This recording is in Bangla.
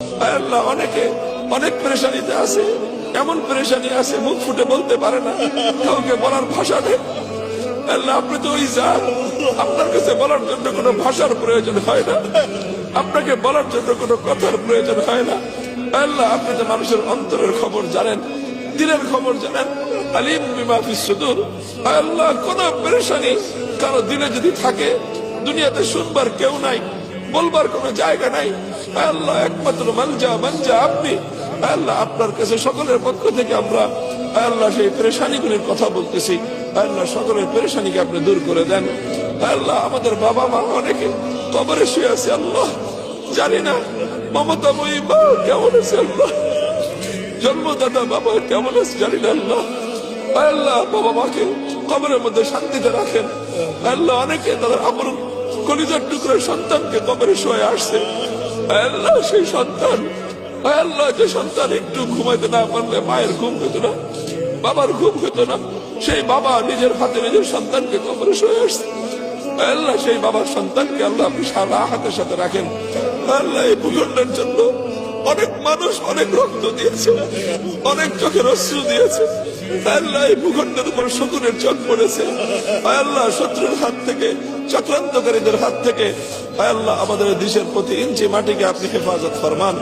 আল্লাহ অনেকে অনেক পেরেশানিতে আছে, এমন পেরেশানি আছে মুখ ফুটে বলতে পারে না, কাউকে বলার ভাষা নেই। আল্লাহ আপনি তো ওই জাত, আপনার কাছে বলার জন্য কোনো ভাষার প্রয়োজন হয় না, আপনাকে বলার জন্য কোনো কথার প্রয়োজন হয় না। আল্লাহ আপনি তো মানুষের অন্তরের খবর জানেন, দিলের খবর জানেন। আলিম বিমা ফিস সুদূর। আল্লাহ কোন পেরেশানি কারো দিলে যদি থাকে, দুনিয়াতে শুনবার কেউ নাই, বলবার কোনো জায়গা নাই, আল্লাহ একমাত্র মানজা আপনি। আল্লাহ আপনার কাছে সকলের পক্ষ থেকে আমরা আল্লাহ সেই পেরেশানিগুলির কথা বলতেছি। আল্লাহ সকলের পেরেশানিকে আপনি দূর করে দেন। আল্লাহ আমাদের বাবা মা অনেকে কবরে শুয়ে আছে, আল্লাহ জানি না মমতাময়ী মা কেমন আছে, আল্লাহ জন্মদাতা বাবা কেমন আছে জানি না। আল্লাহ আল্লাহ বাবা মাকে কবরের মধ্যে শান্তিতে রাখেন। আল্লাহ অনেকে তাদের আমল কলিজার টুকরোর সন্তানকে কবরে শুয়ে আসছে, আল্লাহ সেই সন্তান, আল্লাহ যে সন্তান একটু ঘুমাইতে না পারলে মায়ের ঘুম হতো না, বাবার ঘুম হতো না, সেই বাবা নিজের হাতে নিজের সন্তানকে কবরে শুয়ে আসছে। আল্লাহ সেই বাবার সন্তানকে আল্লাহ আপনি সারা হাতের সাথে রাখেন। আল্লাহ এই ভূখণ্ডের জন্য অনেক মানুষ অনেক রক্ত দিয়েছে, অনেক চোখের অশ্রু দিয়েছে। আল্লাহ এই ভূখণ্ডের উপর শত্রুর চোখ পড়েছে। আল্লাহ শত্রুর হাত থেকে, চক্রান্তকারীদের হাত থেকে আল্লাহ আমাদের দেশের প্রতি ইঞ্চি মাটিকে আপনি হেফাজত ফরমান।